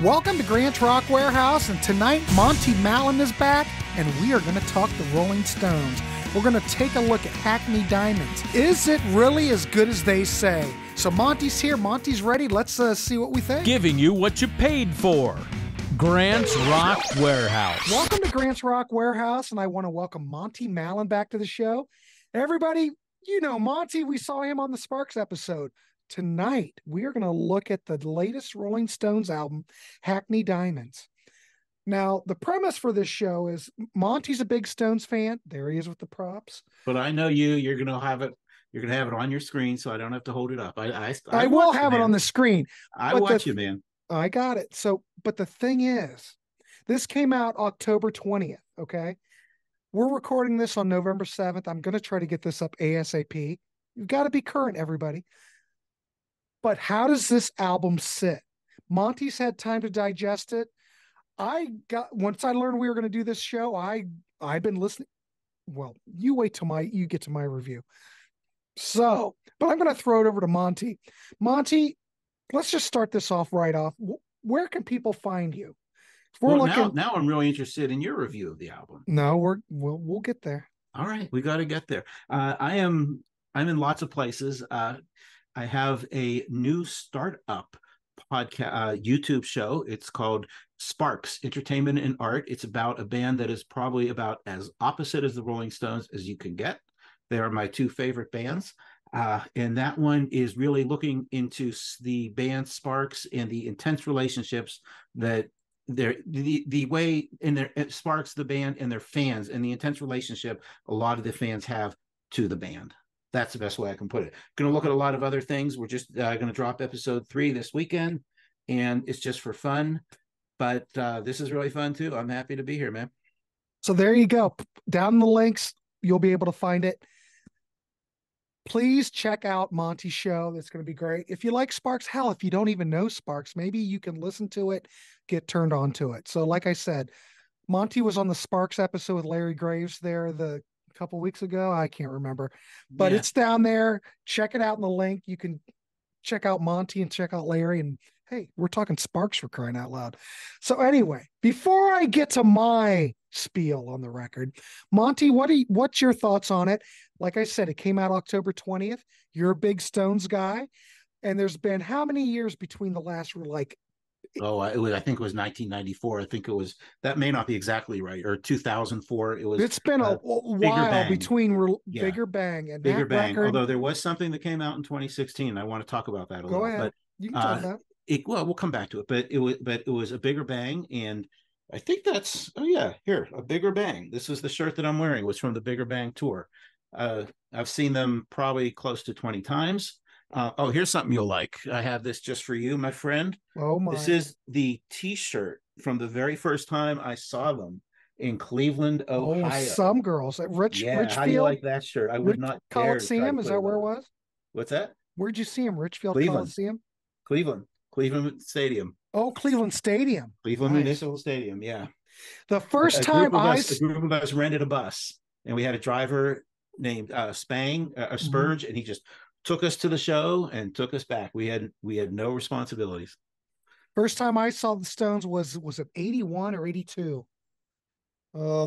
Welcome to Grant's Rock Warehouse, and tonight Monte Malin is back, and we are going to talk the Rolling Stones. We're going to take a look at Hackney Diamonds. Is it really as good as they say? So Monty's here, Monty's ready. Let's see what we think. Giving you what you paid for. Grant's Rock Warehouse. Welcome to Grant's Rock Warehouse, and I want to welcome Monte Malin back to the show. Everybody, you know Monty, we saw him on the Sparks episode. Tonight, we are going to look at the latest Rolling Stones album, Hackney Diamonds. Now, the premise for this show is Monty's a big Stones fan. There he is with the props. But I know you're going to have it. You're going to have it on your screen, so I don't have to hold it up. I will have it on the screen. I watch you, man. I got it. So, but the thing is, this came out October 20th, okay? We're recording this on November 7th. I'm going to try to get this up ASAP. You've got to be current, everybody. But how does this album sit? Monty's had time to digest it. Once I learned we were going to do this show, I've been listening. Well, you wait till you get to my review. So, but I'm going to throw it over to Monty. Monty, let's just start this off right off. Where can people find you? Now I'm really interested in your review of the album. No, we'll get there. All right, we got to get there. I'm in lots of places. I have a new startup podcast YouTube show. It's called Sparks Entertainment and Art. It's about a band that is probably about as opposite as the Rolling Stones as you can get. They are my two favorite bands. And that one is really looking into the band Sparks and the intense relationships that the way in their Sparks, the band, and their fans, and the intense relationship a lot of the fans have to the band. That's the best way I can put it. Going to look at a lot of other things. We're just going to drop episode 3 this weekend, and it's just for fun. But this is really fun too. I'm happy to be here, man. So there you go. Down in the links, you'll be able to find it. Please check out Monty's show. It's going to be great. If you like Sparks, hell, if you don't even know Sparks, maybe you can listen to it, get turned on to it. So like I said, Monty was on the Sparks episode with Larry Graves there a couple weeks ago. I can't remember, but It's down there. Check it out in the link. You can check out Monty and check out Larry, and hey, we're talking Sparks for crying out loud. So anyway, before I get to my spiel on the record, Monty, what's your thoughts on it? Like I said, it came out October 20th. You're a big Stones guy, and there's been how many years between the last I think it was 1994. I think it was, that may not be exactly right, or 2004. It's been a while between Bigger Bang and Bigger Bang. Record. Although there was something that came out in 2016. I want to talk about that a little. Go ahead. But you can talk about it. We'll come back to it. But it was a Bigger Bang, and I think that's here, a Bigger Bang. This is the shirt that I'm wearing. It was from the Bigger Bang tour. I've seen them probably close to 20 times. Here's something you'll like. I have this just for you, my friend. Oh my! This is the T-shirt from the very first time I saw them in Cleveland, Ohio. Oh, some girls at Richfield. How do you like that shirt? I would not dare Coliseum. Is that where it was? What's that? Where'd you see him? Richfield Coliseum. Cleveland Stadium. Oh, Cleveland Stadium. Cleveland Municipal Stadium. Yeah. The first time a group of us rented a bus, and we had a driver named Spurge, and he just took us to the show and took us back. We had no responsibilities. First time I saw the Stones was it 81 or 82?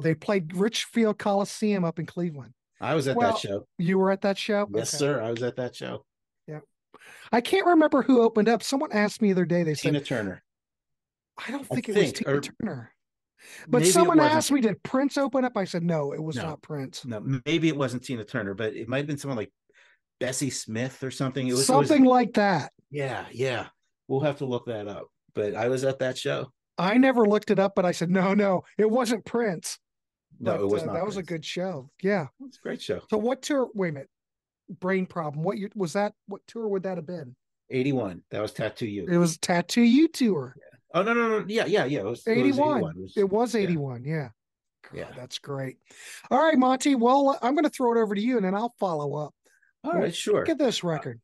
They played Richfield Coliseum up in Cleveland. I was at that show. You were at that show? Yes, sir. I was at that show. Yeah. I can't remember who opened up. Someone asked me the other day. They said Tina Turner. I don't think it was Tina Turner. But someone asked me, did Prince open up? I said, no, it was not Prince. No, maybe it wasn't Tina Turner, but it might have been someone like Bessie Smith or something. It was like that. Yeah. We'll have to look that up. But I was at that show. I never looked it up, but I said, no, it wasn't Prince. No, it was not. That was a good show. Yeah. It's a great show. So what tour? Wait a minute. Brain problem. What year was that? What tour would that have been? 81. That was Tattoo You. It was Tattoo You tour. Yeah. Oh, no. Yeah. It was 81. It was 81. Yeah. Yeah. That's great. All right, Monty. Well, I'm going to throw it over to you, and then I'll follow up. All right, sure. Look at this record.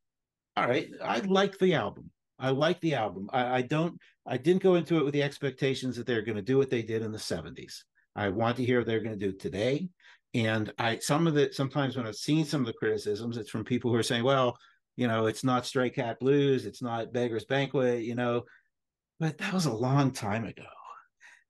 All right. I like the album. I didn't go into it with the expectations that they're going to do what they did in the 70s. I want to hear what they're going to do today. And sometimes when I've seen some of the criticisms, it's from people who are saying, well, it's not Stray Cat Blues, it's not Beggar's Banquet, but that was a long time ago.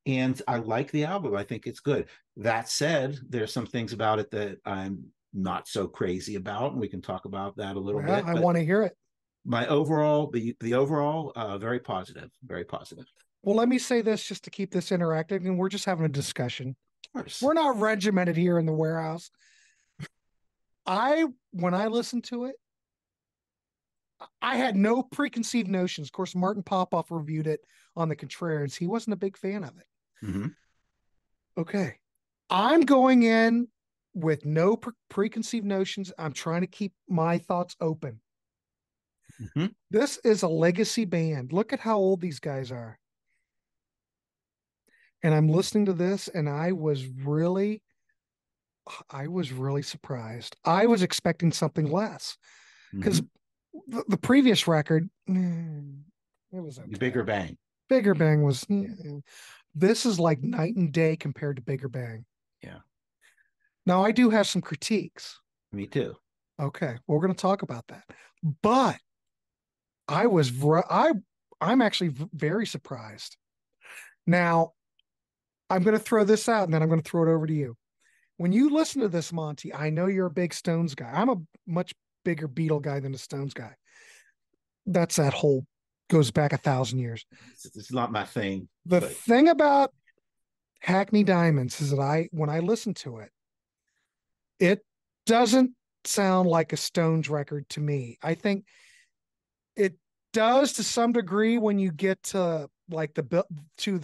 And I like the album. I think it's good. That said, there's some things about it that I'm not so crazy about, and we can talk about that a little bit. I want to hear it. My overall, the overall, very positive, very positive. Well, let me say this just to keep this interactive, and we're just having a discussion. Of course. We're not regimented here in the Warehaus. When I listened to it, I had no preconceived notions. Of course, Martin Popoff reviewed it on the Contrarians. He wasn't a big fan of it. Mm-hmm. Okay. I'm going in with no preconceived notions. I'm trying to keep my thoughts open. Mm-hmm. This is a legacy band. Look at how old these guys are. And I'm listening to this, and I was really surprised. I was expecting something less, because the previous record, it was okay. Bigger Bang. Bigger Bang was. This is like night and day compared to Bigger Bang. Yeah. Now I do have some critiques. Me too. Okay, we're going to talk about that. But I'm actually very surprised. Now, I'm going to throw this out, and then I'm going to throw it over to you. When you listen to this, Monty, I know you're a big Stones guy. I'm a much bigger Beatle guy than a Stones guy. That whole goes back 1,000 years. It's not my thing. The thing about Hackney Diamonds is that when I listen to it, it doesn't sound like a Stones record to me. I think it does to some degree when you get to like the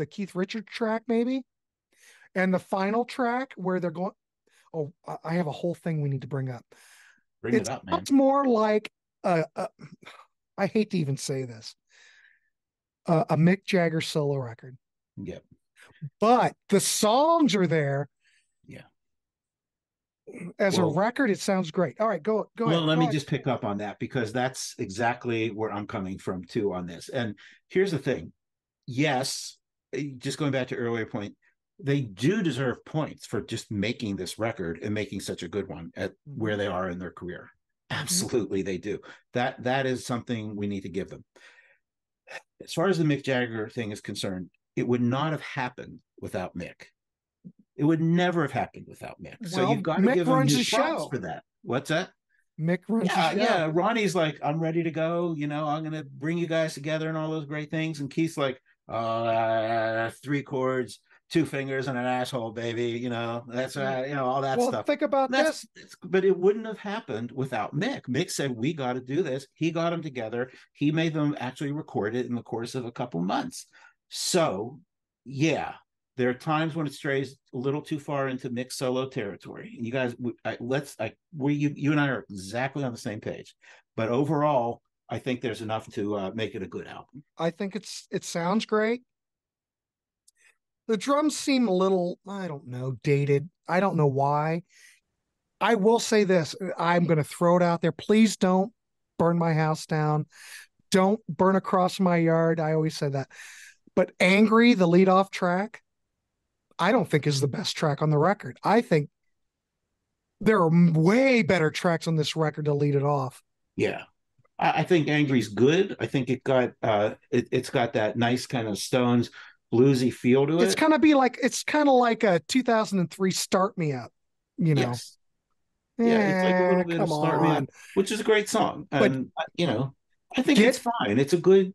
Keith Richards track, maybe, and the final track where they're going. Oh, I have a whole thing we need to bring up. Bring it up, man. It's more like I hate to even say this, a Mick Jagger solo record. Yep. But the songs are there. Yeah. As a record, it sounds great. All right, go ahead. Well, let me just pick up on that, because that's exactly where I'm coming from too on this. And here's the thing. Yes, just going back to earlier point, they do deserve points for just making this record and making such a good one at where they are in their career. Absolutely, they do. That is something we need to give them. As far as the Mick Jagger thing is concerned, it would not have happened without Mick. It would never have happened without Mick. So you've got to give him his props for that. What's that? Mick runs the show. Yeah. Ronnie's like, I'm ready to go. I'm going to bring you guys together and all those great things. And Keith's like, 3 chords, 2 fingers, and an asshole, baby. That's all that stuff. Think about this. But it wouldn't have happened without Mick. Mick said, we got to do this. He got them together. He made them actually record it in the course of a couple months. So, yeah. There are times when it strays a little too far into Mick solo territory. And you guys, you and I are exactly on the same page. But overall, I think there's enough to make it a good album. I think it sounds great. The drums seem a little, I don't know, dated. I don't know why. I will say this. I'm going to throw it out there. Please don't burn my house down. Don't burn across my yard. I always say that. But Angry, the lead-off track, I don't think is the best track on the record. I think there are way better tracks on this record to lead it off. Yeah. I think Angry's good. I think it got it's got that nice kind of Stones bluesy feel to it. It's kind of like a 2003 Start Me Up, Yes. Yeah, it's like a little bit of Start Me Up, which is a great song. And I think it's fine. It's a good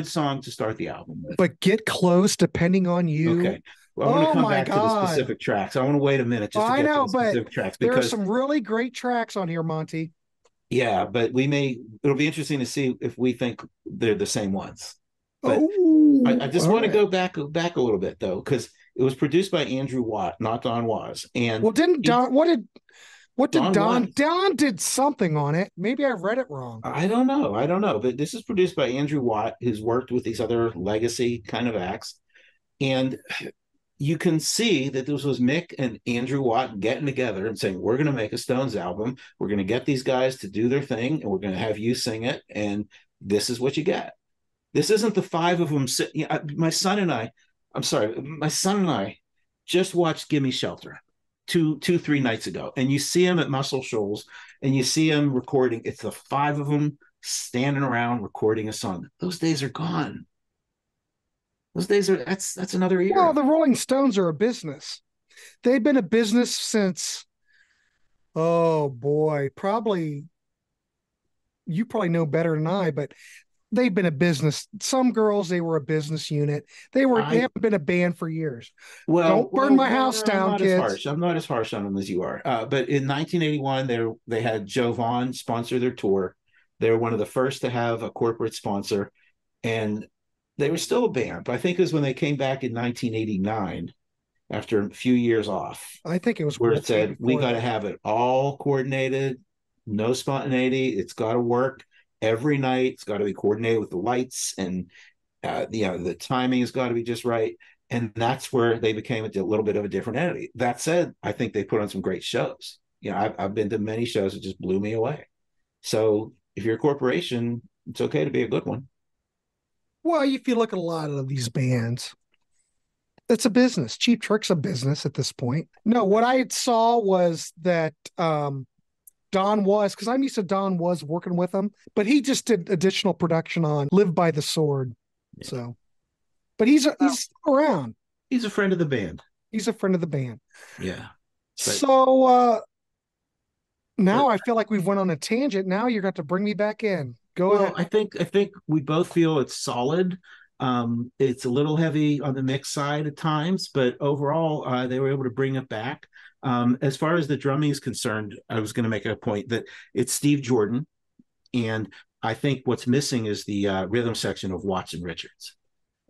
song to start the album with. But Get Close, Depending on You. Okay. Well, I want to come back to the specific tracks. I want to wait a minute just to get to the specific tracks. Because there are some really great tracks on here, Monty. Yeah, but it'll be interesting to see if we think they're the same ones. But I just want to go back a little bit, though, because it was produced by Andrew Watt, not Don Was. And Don did something on it. Maybe I read it wrong. I don't know. But this is produced by Andrew Watt, who's worked with these other legacy kind of acts. And you can see that this was Mick and Andrew Watt getting together and saying, we're going to make a Stones album. We're going to get these guys to do their thing, and we're going to have you sing it. And this is what you get. This isn't the 5 of them sitting. My son and I just watched Gimme Shelter 3 nights ago. And you see him at Muscle Shoals, and you see him recording. It's the 5 of them standing around recording a song. Those days are gone. Those days are that's another Well, era. the Rolling Stones are a business. They've been a business since, oh boy, probably you probably know better than I, but they've been a business. Some girls, they were a business unit. They I haven't been a band for years. well, Don't burn my no, house no, I'm down, not as kids. harsh. I'm not as harsh on them as you are. But in 1981, they had Joe Vaughn sponsor their tour. They were one of the first to have a corporate sponsor, and they were still a band. But I think it was when they came back in 1989, after a few years off, I think it was where it way said we before got to that. have it all coordinated, no spontaneity. It's got to work every night. It's got to be coordinated with the lights, and the timing has got to be just right. And that's where they became a little bit of a different entity. That said, I think they put on some great shows. I've been to many shows that just blew me away. So if you're a corporation, it's okay to be a good one. Well, if you look at a lot of these bands, it's a business. Cheap Trick's a business at this point. No, what I saw was that Don Was, because I'm used to Don Was working with him, but he just did additional production on Live by the Sword. Yeah. So, but he's still around. He's a friend of the band. He's a friend of the band. Yeah. But So now but I feel like we've went on a tangent. Now you're going to bring me back in. Go well, ahead. I think we both feel it's solid. It's a little heavy on the mix side at times, but overall, they were able to bring it back. As far as the drumming is concerned, I was going to make a point that it's Steve Jordan, and I think what's missing is the rhythm section of Watson Richards,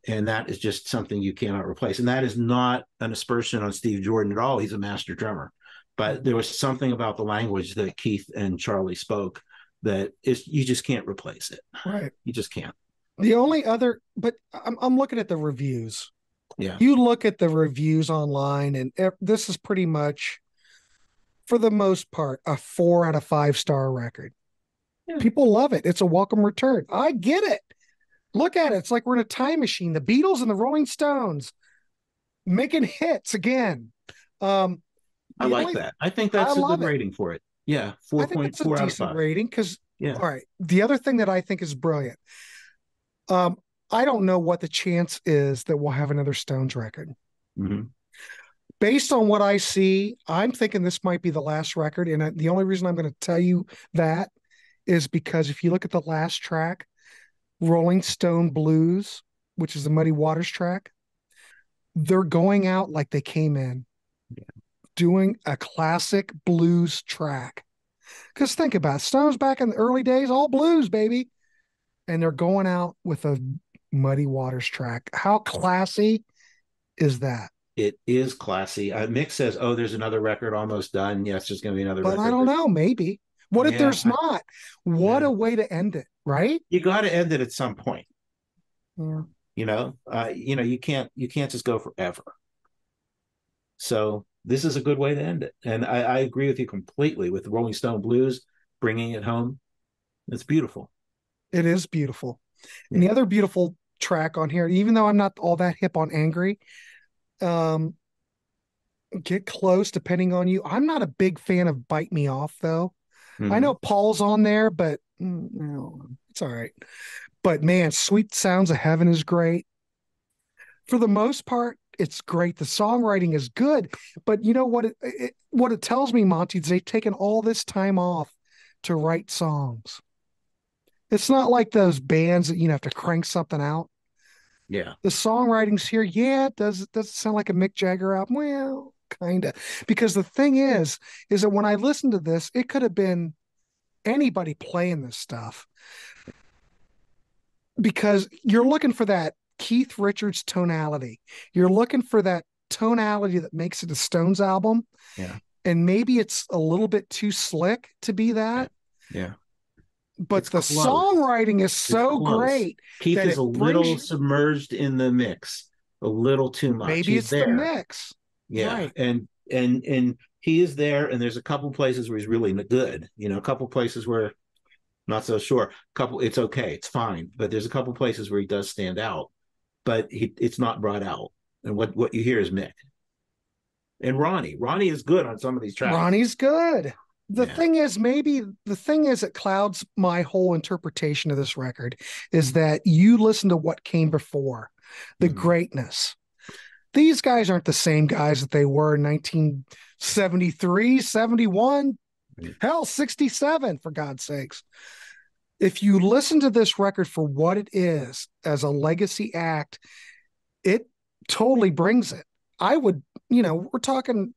and that is just something you cannot replace. And that is not an aspersion on Steve Jordan at all. He's a master drummer, but there was something about the language that Keith and Charlie spoke that is you just can't replace it. Right. You just can't. The only other, but I'm looking at the reviews. Yeah. You look at the reviews online, and this is pretty much, for the most part, a 4 out of 5 star record. Yeah. People love it. It's a welcome return. I get it. Look at it. It's like we're in a time machine. The Beatles and the Rolling Stones making hits again. Um, I the like only that. I think I that's a love good it. rating for it. Yeah, I think it's a 4.4 out of decent 5. rating because, Yeah. all right. The other thing that I think is brilliant. Um, I don't know what the chance is that we'll have another Stones record. Mm-hmm. Based on what I see, I'm thinking this might be the last record. And the only reason I'm going to tell you that is because if you look at the last track, Rolling Stone Blues, which is the Muddy Waters track, they're going out like they came in, doing a classic blues track. Because think about it, Stones back in the early days, all blues, baby. And they're going out with a Muddy Waters track. How classy is that? It is classy. Mick says, "Oh, there's another record almost done. Yeah, it's just going to be another But I record." don't know, maybe. What if Yeah, there's not? What yeah. a way to end it, right? You got to end it at some point. Yeah. You can't just go forever. So this is a good way to end it. And I agree with you completely with the Rolling Stone Blues bringing it home. It's beautiful. It is beautiful. And Yeah. the other beautiful track on here, even though I'm not all that hip on Angry, um, Get Close, depending on you. I'm not a big fan of Bite Me Off, though. I Mm-hmm. know Paul's on there, but no, it's all right. But man, Sweet Sounds of Heaven is great. For the most part, it's great. The songwriting is good, but you know what it tells me, Monty, is they've taken all this time off to write songs. It's not like those bands that have to crank something out. Yeah. The songwriting's here. Yeah, does it sound like a Mick Jagger album? Well, kind of. Because the thing is that when I listened to this, it could have been anybody playing this stuff. Because you're looking for that Keith Richards tonality. You're looking for that tonality that makes it a Stones album. Yeah. And maybe it's a little bit too slick to be Yeah. that. Yeah. But It's the close. songwriting is It's so close. great Keith that is a it brings little you, submerged in the mix, a little too much. maybe He's it's the there. mix. Yeah. Right. And he is there, and there's a couple places where he's really good. A couple places where not so sure. Couple, it's okay, it's fine. But there's a couple places where he does stand out, but it's not brought out. And what you hear is Mick and Ronnie. Ronnie is good on some of these tracks. Ronnie's good. The thing is, maybe the thing is, it clouds my whole interpretation of this record is that you listen to what came before, the greatness. These guys aren't the same guys that they were in 1973, 71, hell, 67, for God's sakes. If you listen to this record for what it is as a legacy act, it totally brings it. I would, we're talking,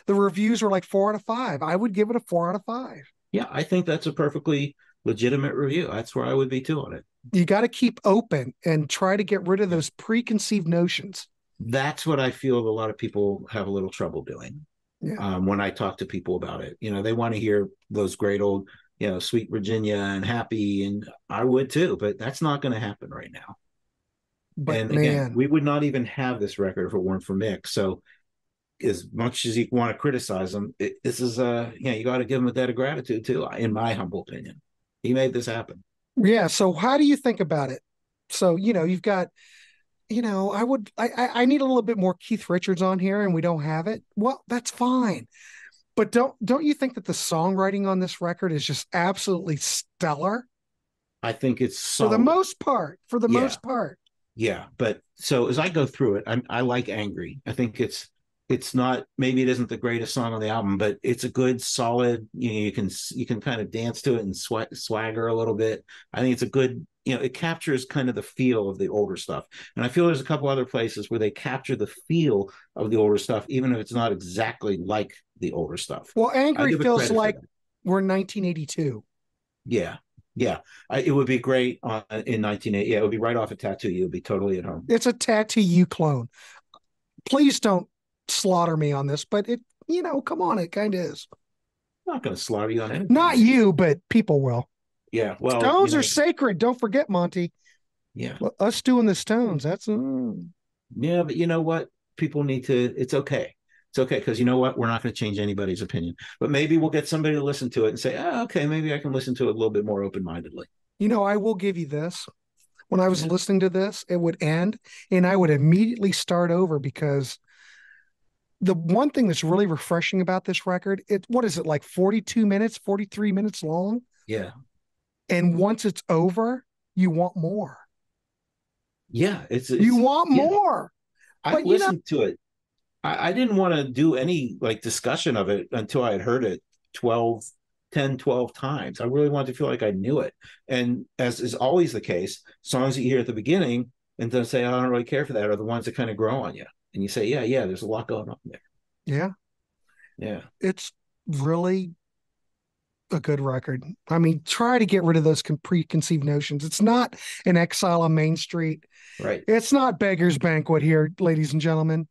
the reviews were like 4 out of 5. I would give it a 4 out of 5. Yeah, I think that's a perfectly legitimate review. That's where I would be too on it. You got to keep open and try to get rid of those preconceived notions. That's what I feel a lot of people have a little trouble doing. Yeah. When I talk to people about it, they want to hear those great old, Sweet Virginia and Happy, and I would too, but that's not going to happen right now. But and man, again, we would not even have this record if it weren't for Mick. So as much as you want to criticize him, this is you got to give him a debt of gratitude too, in my humble opinion. He made this happen. Yeah. So how do you think about it? So, you've got, I need a little bit more Keith Richards on here, and we don't have it. Well, that's fine. But don't you think that the songwriting on this record is just absolutely stellar? I think it's solid. For the most part. Most part. Yeah, but so as I go through it, I like Angry. I think it's not, maybe it isn't the greatest song on the album, but it's a good, solid. You can kind of dance to it and swagger a little bit. I think it's a good. It captures kind of the feel of the older stuff, and I feel there's a couple other places where they capture the feel of the older stuff, even if it's not exactly like the older stuff. Well, Angry feels like we're in 1982. Yeah. It would be great in 1980. Yeah, it would be right off a Tattoo You. It would be totally at home. It's a Tattoo You clone. Please don't slaughter me on this, but it, come on, it kind of is. I'm not going to slaughter you on it. Not you, but people will. Yeah, well, Stones are sacred. Don't forget, Monty. Yeah, well, us doing the Stones. That's yeah, but you know what? People need to. It's okay. It's okay, because you know what? We're not going to change anybody's opinion. But maybe we'll get somebody to listen to it and say, "Oh, okay, maybe I can listen to it a little bit more open-mindedly." I will give you this. When I was listening to this, it would end, and I would immediately start over, because the one thing that's really refreshing about this record, what is it, like 42 minutes, 43 minutes long? Yeah. And once it's over, you want more. Yeah, you want more. I listened to it. I didn't want to do any discussion of it until I had heard it 10, 12 times. I really wanted to feel like I knew it. And as is always the case, songs that you hear at the beginning and then say, I don't really care for that, are the ones that kind of grow on you. And you say, yeah, there's a lot going on there. Yeah. Yeah. It's really a good record. I mean, try to get rid of those preconceived notions. It's not an Exile on Main Street. Right. It's not Beggar's Banquet here, ladies and gentlemen.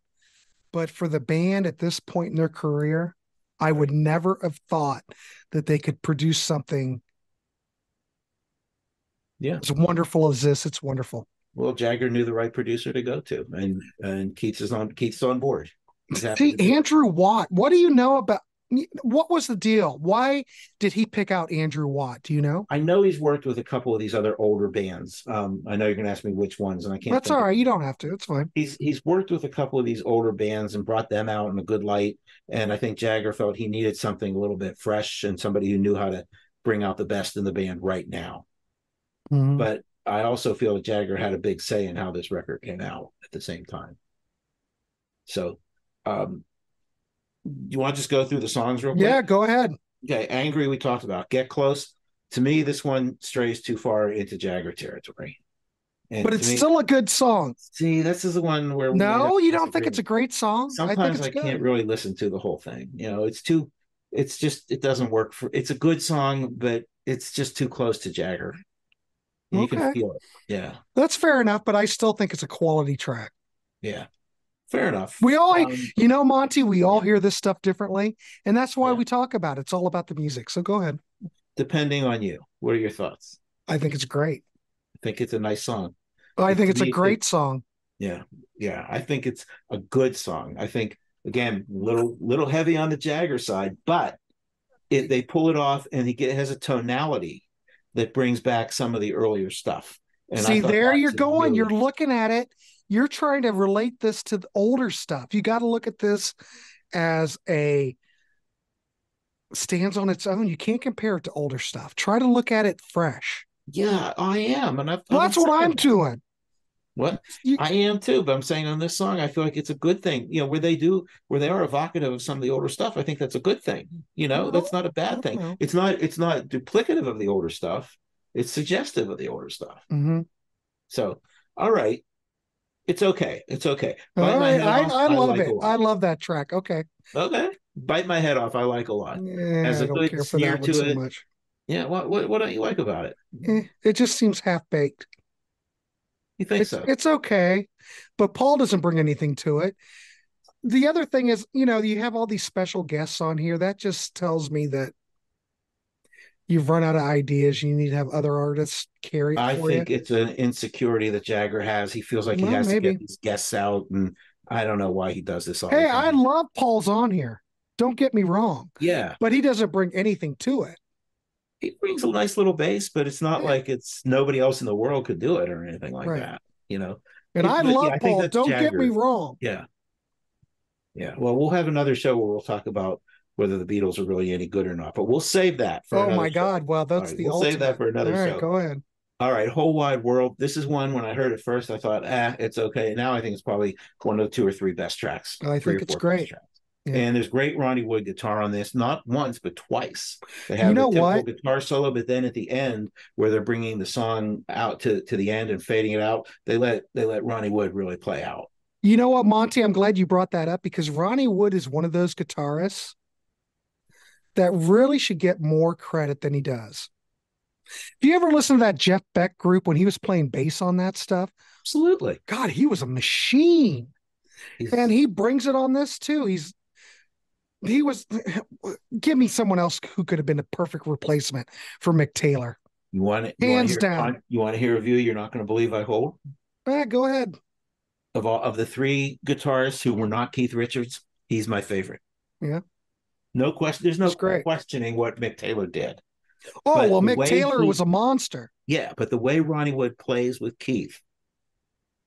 But for the band at this point in their career, I would never have thought that they could produce something as wonderful as this. It's wonderful. Well, Jagger knew the right producer to go to, and Keith's on board. See, Andrew Watt, what do you know about? What was the deal? Why did he pick out Andrew Watt? Do you know? I know he's worked with a couple of these other older bands. I know you're going to ask me which ones, and I can't. That's all right. You don't have to. It's fine. He's worked with a couple of these older bands and brought them out in a good light. And I think Jagger felt he needed something a little bit fresh and somebody who knew how to bring out the best in the band right now. Mm-hmm. But I also feel that Jagger had a big say in how this record came out at the same time. So, you want to just go through the songs real quick? Yeah, go ahead. Okay, Angry we talked about. Get Close. To me, this one strays too far into Jagger territory. But it's still a good song. See, this is the one where no, you don't think it's a great song? Sometimes I can't really listen to the whole thing. It doesn't work it's a good song, but it's just too close to Jagger. You can feel it. Yeah. That's fair enough, but I still think it's a quality track. Yeah. Fair enough. We all, Monty, we all hear this stuff differently, and that's why we talk about it. It's all about the music. So go ahead. Depending on you, what are your thoughts? I think it's great. I think it's a nice song. I think it's a great song. Yeah. I think it's a good song. I think, again, little heavy on the Jagger side, but they pull it off, and it has a tonality that brings back some of the earlier stuff. And see, there you're going. You're looking at it. You're trying to relate this to the older stuff. You got to look at this as a stands on its own. You can't compare it to older stuff. Try to look at it fresh. Yeah, I am, and I've Well, been that's what I'm saying that. doing. What You, I am too, but I'm saying on this song, I feel like it's a good thing. Where they are evocative of some of the older stuff. I think that's a good thing. well, That's not a I bad don't thing. know. It's not duplicative of the older stuff. It's suggestive of the older stuff. Mm-hmm. So, all right, it's okay. It's okay. All Bite my right, head off. I I love like a it. I lot. love that track. Okay. Okay, bite my head off. I like a lot. Yeah, Has I a don't good care for sneer that one to so it. much. Yeah. What don't you like about it? It just seems half baked. You think so? It's okay, but Paul doesn't bring anything to it. The other thing is, you have all these special guests on here. That just tells me that you've run out of ideas. You need to have other artists carry it I for you. think it's an insecurity that Jagger has. He feels like he Well, has to maybe. get these guests out, and I don't know why he does this all the Hey, I time. love Paul's on here. Don't get me wrong, Yeah, but he doesn't bring anything to it. he brings a nice little bass, but it's not Yeah, like it's nobody else in the world could do it or anything like right. that. You know. And I But yeah, love I think Paul. that's Don't get me Jagger. wrong. Yeah, yeah. Well, we'll have another show where we'll talk about whether the Beatles are really any good or not, but we'll save that for Oh another my show. God. Well, All that's right, the we'll save that ultimate. for All another right, show. go ahead. All right, Whole Wide World. This is one when I heard it first, I thought, it's okay. Now I think it's probably one of the two or three best tracks, I three think or it's four best great. tracks. Yeah. And there's great Ronnie Wood guitar on this, not once, but twice. They You have the know typical what? guitar solo, but then at the end, where they're bringing the song out to the end and fading it out, they let Ronnie Wood really play out. You know what, Monty? I'm glad you brought that up because Ronnie Wood is one of those guitarists that really should get more credit than he does. If you ever listen to that Jeff Beck group when he was playing bass on that stuff, Absolutely. God, he was a machine. And He's he brings it on this too. He was give me someone else who could have been a perfect replacement for Mick Taylor. you want to Hands hear down. you want to hear a view you're not going to believe I hold Go ahead. of the three guitarists who were not Keith Richards. He's my favorite. Yeah, No question. There's no it's great. questioning what Mick Taylor did. Oh, But well, the Mick way Taylor was a monster. but the way Ronnie Wood plays with Keith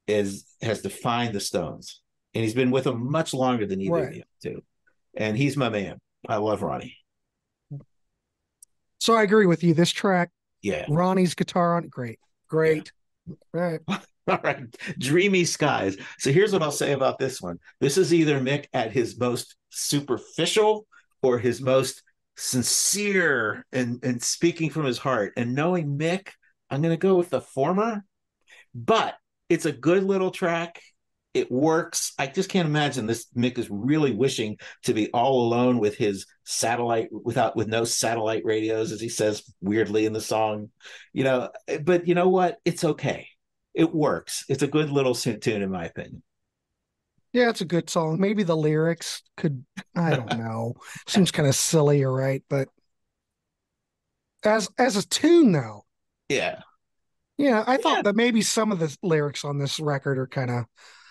has defined the Stones, and he's been with them much longer than either of Right. you too. And he's my man. I love Ronnie. So I agree with you. This track, Yeah, Ronnie's guitar on it, great. yeah. Great. Right. All right, Dreamy Skies. So here's what I'll say about this one. This is either Mick at his most superficial or his most sincere and speaking from his heart. And knowing Mick, I'm going to go with the former, but it's a good little track. It works. I just can't imagine this Mick is really wishing to be all alone with his satellite with no satellite radios, as he says weirdly in the song. But you know what? It's okay. It works. It's a good little tune in my opinion. Yeah, it's a good song. Maybe the lyrics I don't know. Seems kind of silly, you're right, but as a tune though, Yeah. yeah, I thought Yeah. that maybe some of the lyrics on this record are kind of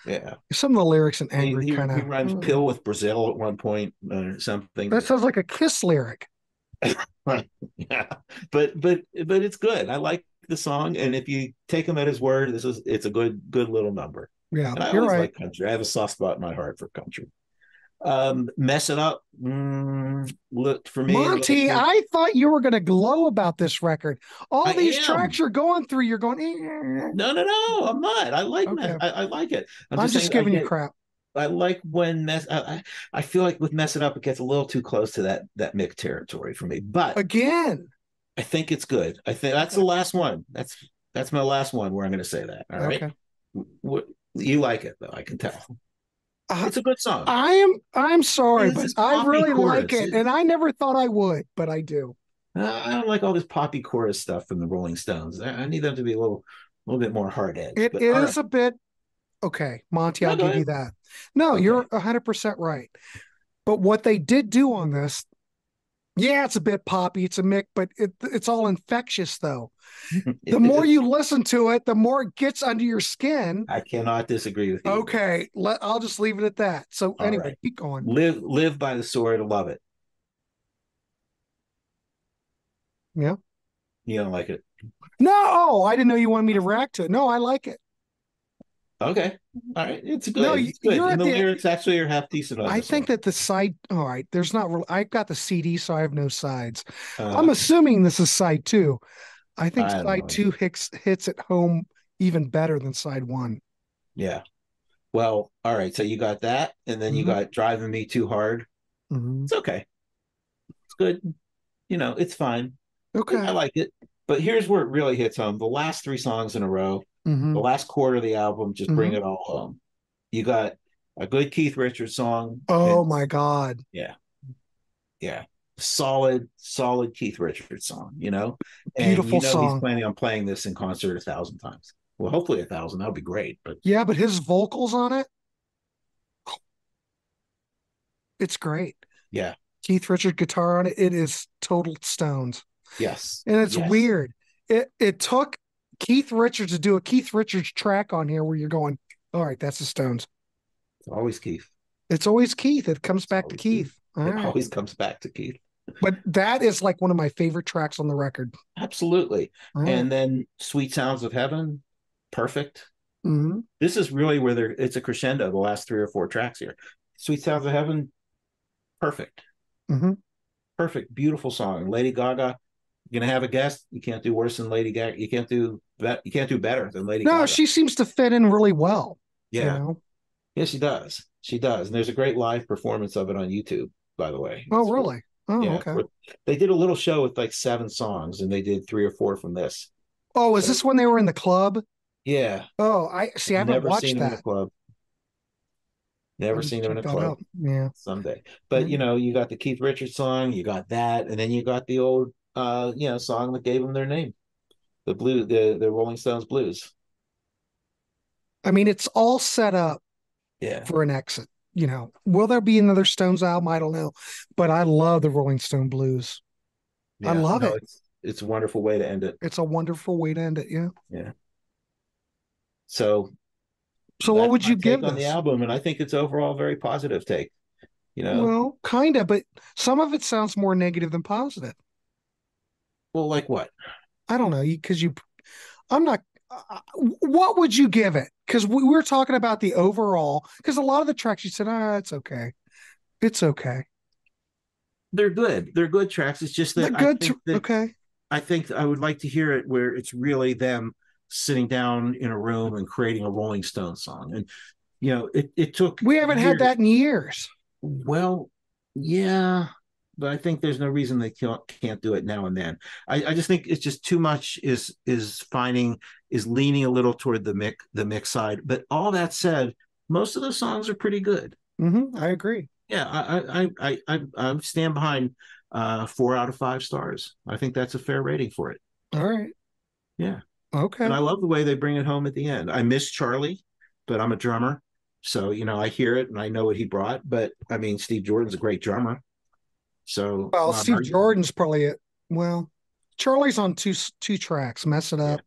Yeah. some of the lyrics in He, Angry he, kind he of rhymes pill with Brazil at one point or that something. sounds like a Kiss lyric. Yeah. But it's good. I like the song. And if you take him at his word, it's a good little number. Yeah, And I you're always right. like country. I have a soft spot in my heart for country. Mess it up. Look for me. Monty, I thought you were going to glow about this record. All I these am. tracks you're going through, you're going, No, I'm not. I like okay. I like it. I'm I'm just just saying giving you crap. I like when I feel like with mess it up, it gets a little too close to that Mick territory for me. But Again. I think it's good. I think that's the last one. That's my last one where I'm going to say that. All right. Okay. What you like it though? I can tell. Uh, It's a good song. I'm sorry, It's but this I poppy really like chorus. it, and I never thought I would, but I do. I don't like all this poppy chorus stuff from the Rolling Stones. I need them to be a little bit more hard edged. It But all right, is a bit okay, Monty. no, I'll go give ahead. you that. No, you're Okay. 100% right. But what they did do on this, yeah, it's a bit poppy. It's a mick, but it's all infectious though. The It more is. you listen to it, the more it gets under your skin. I cannot disagree with you. Okay, I'll just leave it at that. So All anyway, right. keep going. Live by the sword. Love it. Yeah. You don't like it. No, I didn't know you wanted me to react to it. No, I like it. Okay. All right. It's No, good. It's good. you're And at the the. lyrics actually are half decent on I this think one. that the side. All right, there's not real. I've got the CD, so I have no sides. I'm Uh, assuming this is side two. I think I don't side know. two hits at home even better than side one. Yeah. Well, all right. So you got that, and then you Hmm. got driving me too hard. Hmm. It's okay. It's good. It's fine. I Okay. like it. But here's where it really hits home. The last three songs in a row, the Hmm. last quarter of the album, just bring Hmm. it all home. You got a good Keith Richards song, and Oh my God. yeah, yeah, solid Keith Richards song. And Beautiful he's song. planning on playing this in concert 1,000 times. Well, hopefully 1,000. That would be great. But Yeah, but his vocals on it, it's great. yeah, Keith Richard guitar on it, it is total Stones. yes, And it's yes, weird. It took Keith Richards to do a Keith Richards track on here where you're going, all right, that's the Stones. it's always Keith. It's always Keith. It comes It's back to always Keith. Keith. All It right. always comes back to Keith. But that is like one of my favorite tracks on the record. Absolutely. All right. And then Sweet Sounds of Heaven, perfect. Mm-hmm. This is really where it's a crescendo, the last three or four tracks here. Sweet Sounds of Heaven, perfect. Mm-hmm. Perfect. Beautiful song. Lady Gaga, you're gonna have a guest. You can't do worse than Lady Gaga. You can't do that. You can't do better than Lady No, Gaga. she seems to fit in really well, you Yeah. know. Yeah, she does. She does. And there's a great live performance of it on YouTube, by the way. Oh, really? Oh, Yeah, okay. they did a little show with like 7 songs, and they did 3 or 4 from this. Oh, is So this when they were in the club? yeah, Oh, I see. I haven't never seen watched him in a that. club. I Never need to seen him in check a that club. out. Yeah. Someday. But Mm. you got the Keith Richards song, you got that, and then you got the old song that gave them their name, the Rolling Stones blues. I mean, it's all set up Yeah. for an exit. Will there be another Stones album? I don't know, but I love the Rolling Stone blues. I Yeah. love No, it. it's a wonderful way to end it. It's a wonderful way to end it. Yeah. Yeah. So So, what that's would my you take give on the this? album, and I think it's overall a very positive take. You know, Well, kind of, but some of it sounds more negative than positive. well, like what? I don't know, because I'm not. What would you give it? Because we were talking about the overall. Because a lot of the tracks you said, it's okay, it's okay. They're good. They're good tracks. It's just The that good, okay. I think I would like to hear it where it's really them sitting down in a room and creating a Rolling Stones song. And it took We haven't had years. that in years. Well, yeah, but I think there's no reason they can't do it now and then. I just think it's just too much is leaning a little toward the mix side. But all that said, most of the songs are pretty good. I agree. Yeah, I stand behind 4 out of 5 stars. I think that's a fair rating for it. All right. Yeah. And Okay. I love the way they bring it home at the end. I miss Charlie, but I'm a drummer. So, I hear it and I know what he brought. But I mean, Steve Jordan's a great drummer. So, Well, not Steve arguing. Jordan's probably it. Well, Charlie's on two tracks. Mess it Yeah. up.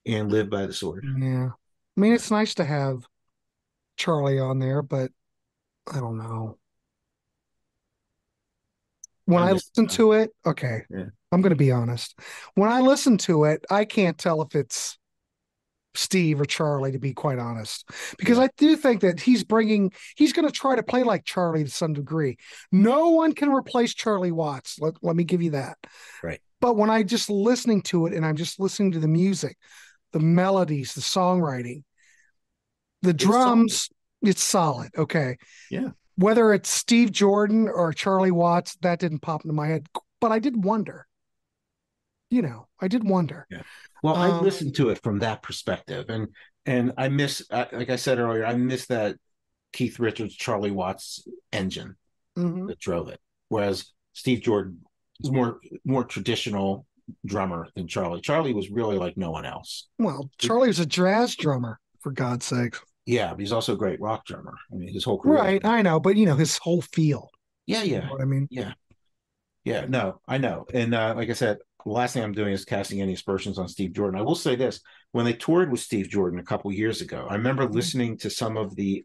And live by the sword. Yeah. I mean, Yeah. it's nice to have Charlie on there, but I don't know. When I I miss listen him. to it, okay, Yeah. I'm going to be honest. When I listen to it, I can't tell if it's Steve or Charlie, to be quite honest, because Yeah. I do think that he's going to try to play like Charlie to some degree. No one can replace Charlie Watts. Let me give you that. Right. But when I just listening to it and I'm just listening to the music, the melodies, the songwriting, the It's solid. drums, it's solid. Okay. Yeah. Whether it's Steve Jordan or Charlie Watts, that didn't pop into my head, but I did wonder. I did wonder. Yeah. Well, I Um, listened to it from that perspective, and I miss, like I said earlier, I miss that Keith Richards, Charlie Watts engine mhm. that drove it. Whereas Steve Jordan was more traditional drummer than Charlie. Charlie was really like no one else. Well, Charlie was a jazz drummer, for God's sake. Yeah, but he's also a great rock drummer. I mean, his whole career has Right, been. I know, but his whole feel. Yeah, You know yeah, what I mean? yeah, yeah. No, I know. And like I said, the last thing I'm doing is casting any aspersions on Steve Jordan. I will say this: when they toured with Steve Jordan a couple years ago, I remember listening to some of the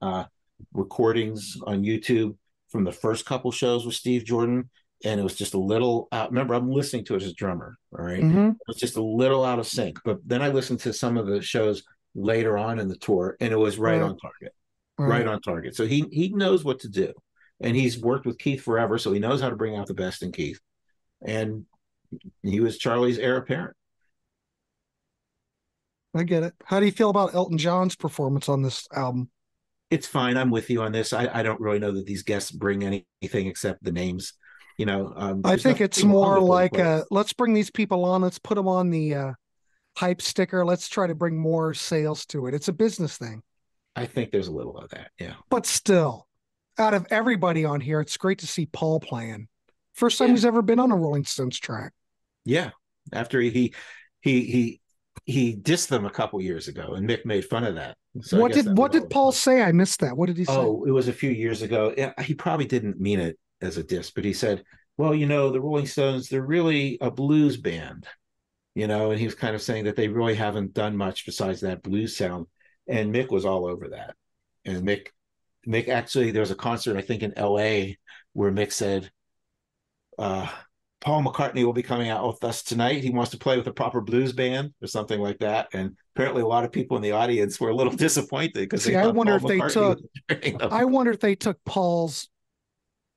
recordings on YouTube from the first couple shows with Steve Jordan, and it was just a little out. Remember, I'm listening to it as a drummer, all right? Mm-hmm. It was just a little out of sync. But then I listened to some of the shows later on in the tour, and it was right Right. on target, right Right. on target. So he knows what to do, and he's worked with Keith forever, so he knows how to bring out the best in Keith. And he was Charlie's heir apparent. I get it. How do you feel about Elton John's performance on this album? It's fine. I'm with you on this. I don't really know that these guests bring anything except the names. I There's think it's nothing wrong more with what he like plays. let's bring these people on, let's put them on the hype sticker, let's try to bring more sales to it. It's a business thing. I think there's a little of that. Yeah. But still, out of everybody on here, it's great to see Paul playing. First time Yeah. he's ever been on a Rolling Stones track. Yeah. After he dissed them a couple years ago, and Mick made fun of that. So I What guess did that was what all. did Paul say? I missed that. What did he say? Oh, it was a few years ago. Yeah, he probably didn't mean it as a diss, but he said, "Well, the Rolling Stones, they're really a blues band." And he was kind of saying that they really haven't done much besides that blues sound. And Mick was all over that. And Mick actually, there was a concert, I think, in LA where Mick said, Paul McCartney will be coming out with us tonight. He wants to play with a proper blues band or something like that. And apparently a lot of people in the audience were a little disappointed because See, they I thought wonder Paul if they McCartney took was training them. I wonder if they took Paul's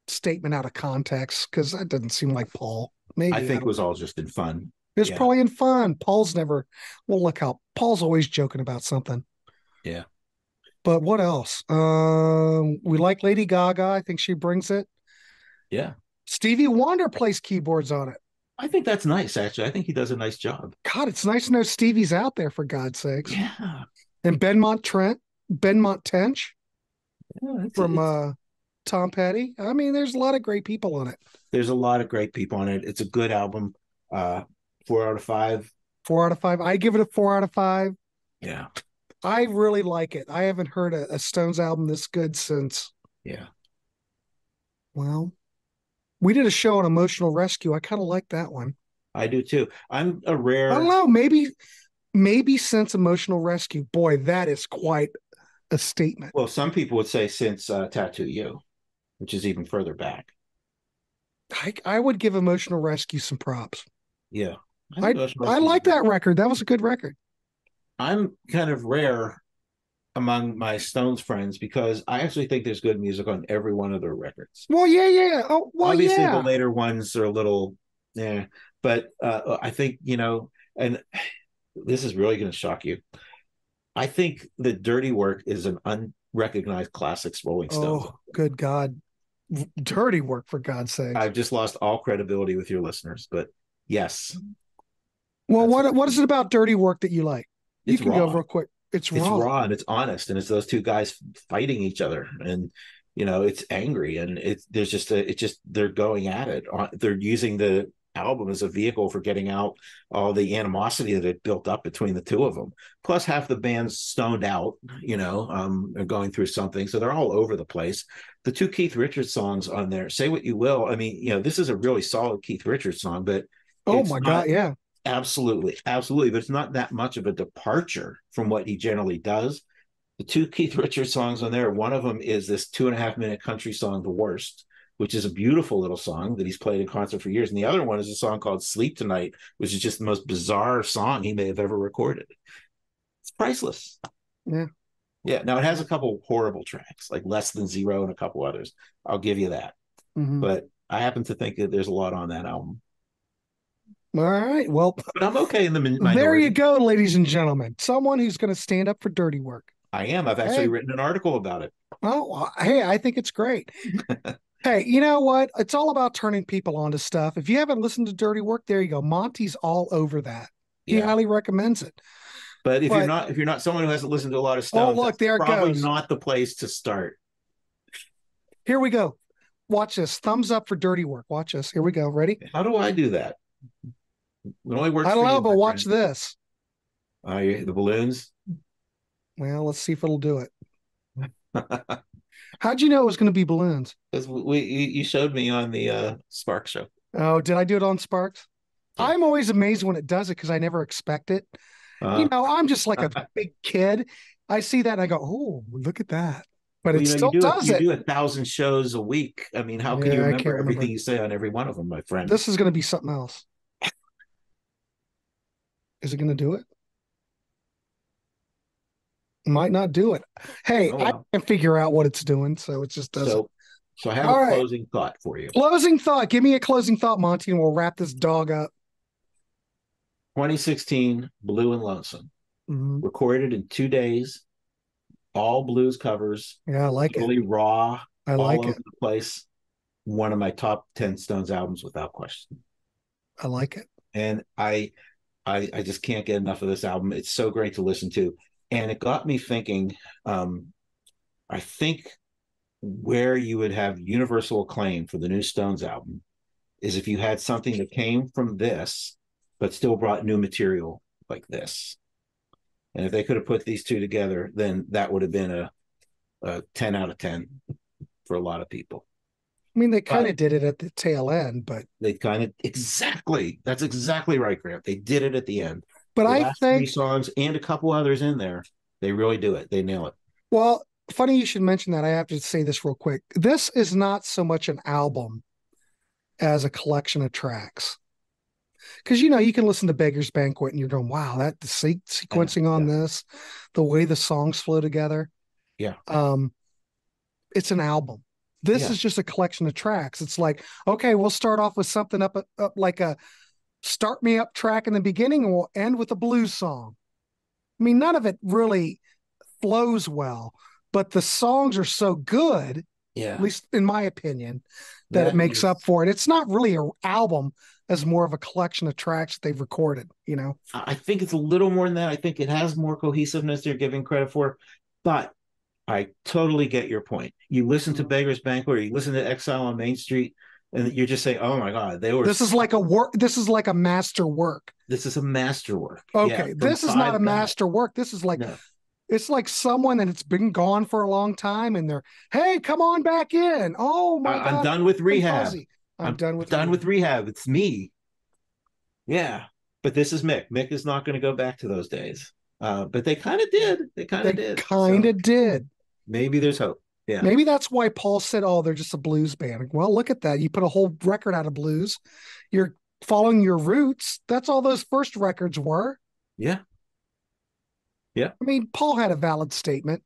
statement out of context because that doesn't seem like Paul. Maybe I think don't it was know. all just in fun. It was Yeah. probably in fun. Paul's never. Well, look how Paul's always joking about something. Yeah. But what else? We like Lady Gaga. I think she brings it. Yeah. Stevie Wonder plays keyboards on it. I think that's nice, actually. I think he does a nice job. God, it's nice to know Stevie's out there for God's sakes. Yeah. And Benmont Tench Yeah, from Tom Petty. I mean, there's a lot of great people on it. there's a lot of great people on it. It's a good album. 4 out of 5. 4 out of 5. I give it a 4 out of 5. Yeah. I really like it. I haven't heard a Stones album this good since. Yeah. Well, we did a show on Emotional Rescue. I kind of like that one. I do too. I'm a I rare. don't know. Maybe since Emotional Rescue. Boy, that is quite a statement. Well, some people would say since Tattoo You, which is even further back. I would give Emotional Rescue some props. Yeah. I like that record. That was a good record. I'm kind of rare among my Stones friends because I actually think there's good music on every one of their records. Well, yeah. Oh, well, Obviously, yeah. the later ones are a little, yeah. But I think, and this is really going to shock you. I think the Dirty Work is an unrecognized classics Rolling Stones. Oh, good God. Dirty Work, for God's sake. I've just lost all credibility with your listeners, but yes. Well, what is it about Dirty Work that you like? You It's can raw. go real quick. It's It's raw. raw and it's honest, and it's those two guys fighting each other, and it's angry, and they're going at it. They're using the album as a vehicle for getting out all the animosity that had built up between the two of them. Plus, half the band's stoned out, are going through something, so they're all over the place. The two Keith Richards songs on there, "Say What You Will." I mean, this is a really solid Keith Richards song, but Oh my God, yeah. Absolutely, absolutely, but it's not that much of a departure from what he generally does. The two Keith Richards songs on there, one of them is this 2.5 minute country song, "The Worst," which is a beautiful little song that he's played in concert for years. And the other one is a song called "Sleep Tonight," which is just the most bizarre song he may have ever recorded. It's priceless. Yeah. Yeah. Now it has a couple horrible tracks, like "Less Than Zero" and a couple others. I'll give you that. Mm-hmm. But I happen to think that there's a lot on that album. All right. Well, but I'm okay in the minority. There you go, ladies and gentlemen. Someone who's going to stand up for Dirty Work. I am. I've actually written an article about it. Oh, hey, I think it's great. Hey, you know what? It's all about turning people on to stuff. If you haven't listened to Dirty Work, there you go. Monty's all over that. He highly recommends it. But if you're not someone who hasn't listened to a lot of Stones, look, there it probably goes. not the place to start. Here we go. Watch this. Thumbs up for Dirty Work. Watch this. Here we go. Ready? How do I do that? It only works. I don't for know, you, but watch this. The balloons. Well, let's see if it'll do it. How'd you know it was going to be balloons? Because you showed me on the Spark show. Oh, did I do it on Sparks? Yeah. I'm always amazed when it does it because I never expect it. I'm just like a big kid. I see that and I go, "Oh, look at that!" But it still does it. You do 1,000 shows a week. I mean, how can you remember everything you say on every one of them, my friend? This is going to be something else. Is it going to do it? Might not do it. Hey, Oh I well. can't figure out what it's doing, so it just doesn't. So I have a All right. closing thought for you. Closing thought. Give me a closing thought, Monty, and we'll wrap this dog up. 2016, Blue and Lonesome, Mhm. recorded in 2 days, all blues covers, Yeah, I like it. really raw, I all like over it. the place. One of my top 10 Stones albums without question. I like it. And I just can't get enough of this album. It's so great to listen to. And it got me thinking, I think where you would have universal acclaim for the new Stones album is if you had something that came from this, but still brought new material like this. And if they could have put these two together, then that would have been a 10 out of 10 for a lot of people. I mean, they kind But of did it at the tail end, but they kind of that's exactly right, Grant. They did it at the end. The I last three think, songs and a couple others in there, they really do it. They nail it. well, funny you should mention that. I have to say this real quick. This is not so much an album as a collection of tracks. Because you can listen to Beggar's Banquet and you're going, wow, that the sequencing on this, the way the songs flow together. Yeah. It's an album. This is just a collection of tracks. It's like, okay, we'll start off with something up like a start me up track in the beginning, and we'll end with a blues song. I mean, none of it really flows well, but the songs are so good, at least in my opinion, that it makes up for it. It's not really an album as more of a collection of tracks that they've recorded, I think it's a little more than that. I think it has more cohesiveness they're giving credit for, but I totally get your point. You listen to Beggar's Banquet or you listen to Exile on Main Street, and you're just saying, "Oh my God, This is like a work. This is like a master work. This is a masterwork." Okay, this is not a master work. This is like it's like someone that it's been gone for a long time, and they're, hey, come on back in. Oh my God, I'm done with rehab. I'm done with rehab. It's me. Yeah, but this is Mick. Mick is not going to go back to those days. But they kind of did. They kind of did. Maybe there's hope. Yeah. Maybe that's why Paul said, oh, they're just a blues band. Well, look at that. You put a whole record out of blues. You're following your roots. That's all those first records were. Yeah. Yeah. I mean, Paul had a valid statement.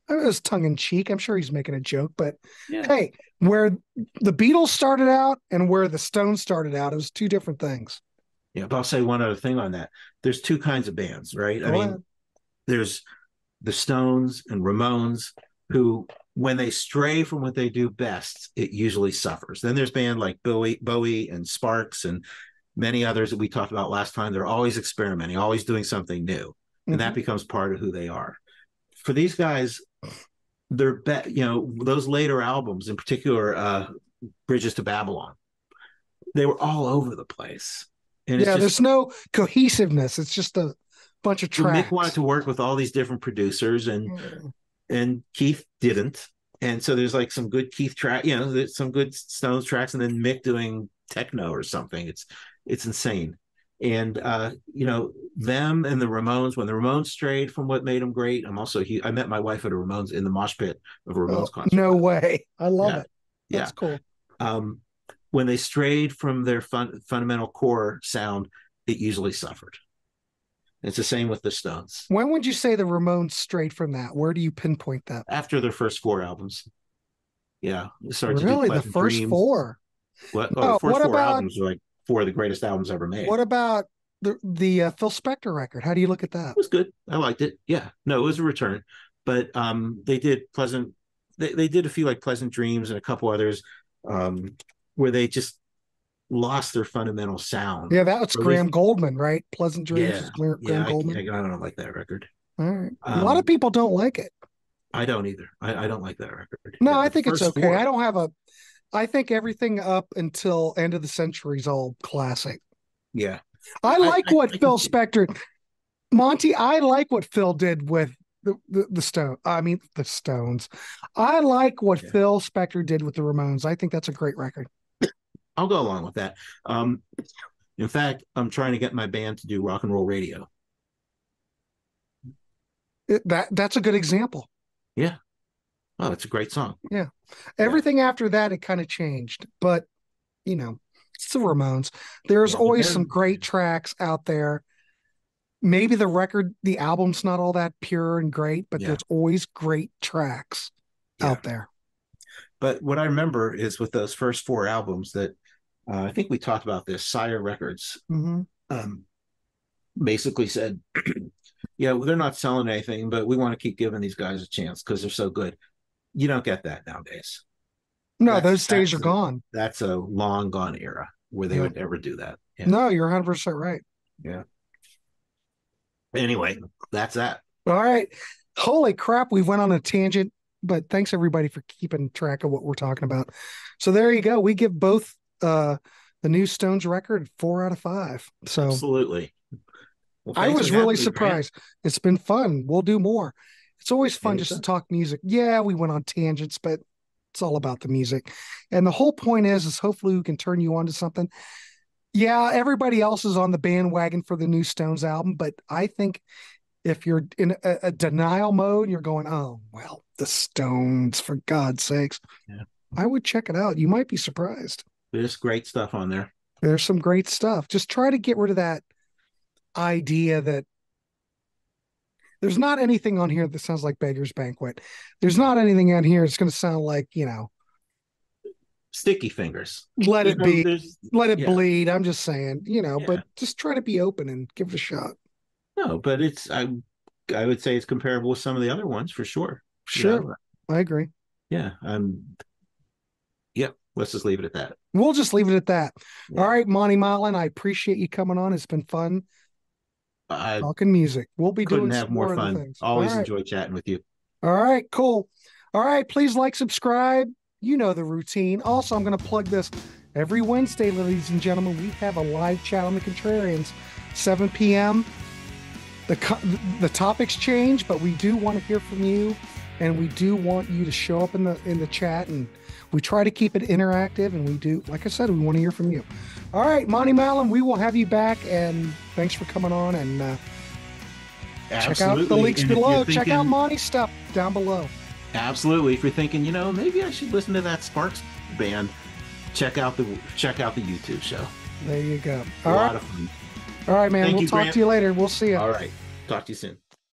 It was tongue in cheek. I'm sure he's making a joke, but hey, where the Beatles started out and where the Stones started out, it was two different things. Yeah, but I'll say one other thing on that. There's two kinds of bands, right? I mean, there's the Stones and Ramones, who, when they stray from what they do best, it usually suffers. Then there's bands like Bowie and Sparks and many others that we talked about last time. They're always experimenting, always doing something new, and that becomes part of who they are. For these guys, they're those later albums, in particular, Bridges to Babylon, they were all over the place. And there's no cohesiveness. It's just a bunch of tracks. Mick wanted to work with all these different producers, and Keith didn't. And so there's like some good Keith track, there's some good Stones tracks, and then Mick doing techno or something. It's insane. And them and the Ramones, when the Ramones strayed from what made them great. I met my wife at a Ramones in the mosh pit of a Ramones concert. No way. I love it. That's cool. When they strayed from their fundamental core sound, it usually suffered. It's the same with the Stones. When would you say the Ramones strayed from that? Where do you pinpoint that? After their first 4 albums. Yeah. Really? The first Dreams. 4? The first 4 albums are like 4 of the greatest albums ever made. What about the Phil Spector record? How do you look at that? It was good. I liked it. Yeah. No, it was a return. But they did they did a few like Pleasant Dreams and a couple others where they just lost their fundamental sound. Yeah, that was Graham Goldman, right? Pleasant Dreams is Graham Goldman. I don't like that record. All right. A lot of people don't like it. I don't either. I don't like that record. No, I think it's okay. I think everything up until End of the Century is all classic. Yeah. I like what Phil Spector, Monty, I like what Phil did with the Stones. I like what Phil Spector did with the Ramones. I think that's a great record. I'll go along with that. In fact, I'm trying to get my band to do rock and roll radio. That's a good example. Yeah. Oh, it's a great song. Yeah. Everything after that, it kind of changed, but it's the Ramones. There's always some great tracks out there. maybe the album's not all that pure and great, but there's always great tracks out there. But what I remember is with those first 4 albums that I think we talked about this, Sire Records basically said, yeah, well, they're not selling anything, but we want to keep giving these guys a chance because they're so good. You don't get that nowadays. No, those days are gone. That's a long gone era where they would ever do that. Yeah. No, you're 100% right. Yeah. Anyway, that's that. All right. Holy crap, we went on a tangent, but thanks everybody for keeping track of what we're talking about. So there you go. We give both the new Stones record 4 out of 5. So absolutely. Well, I was really surprised. Grant. It's been fun. We'll do more. It's always fun just to talk music. Yeah, we went on tangents, but it's all about the music. And the whole point is hopefully we can turn you on to something. Yeah, everybody else is on the bandwagon for the new Stones album, but I think if you're in a denial mode, you're going, oh, well, the Stones, for God's sakes. Yeah. I would check it out. You might be surprised. There's great stuff on there. There's some great stuff. Just try to get rid of that idea that there's not anything on here that sounds like Beggar's Banquet. There's not anything on here that's going to sound like, Sticky Fingers. Let it bleed. I'm just saying, but just try to be open and give it a shot. No, but I would say it's comparable with some of the other ones for sure. Sure. I agree. Yeah. Let's just leave it at that. We'll just leave it at that. Yeah. All right, Monty Motlin, I appreciate you coming on. It's been fun. Talking music. We'll be doing some more fun. Things. Always enjoy chatting with you. All right, cool. All right, please like, subscribe. You know the routine. Also, I'm going to plug this. Every Wednesday, ladies and gentlemen, we have a live chat on the Contrarians, 7 p.m. The topics change, but we do want to hear from you, and we do want you to show up in the chat, and we try to keep it interactive, and we do, like I said, we want to hear from you. All right, Monty Motlin, we will have you back, and thanks for coming on, and check out the links below. Check out Monty's stuff down below. Absolutely. If you're thinking, maybe I should listen to that Sparks band, check out the YouTube show. There you go. A lot of fun. All right, man. We'll talk to you later. We'll see you. All right. Talk to you soon.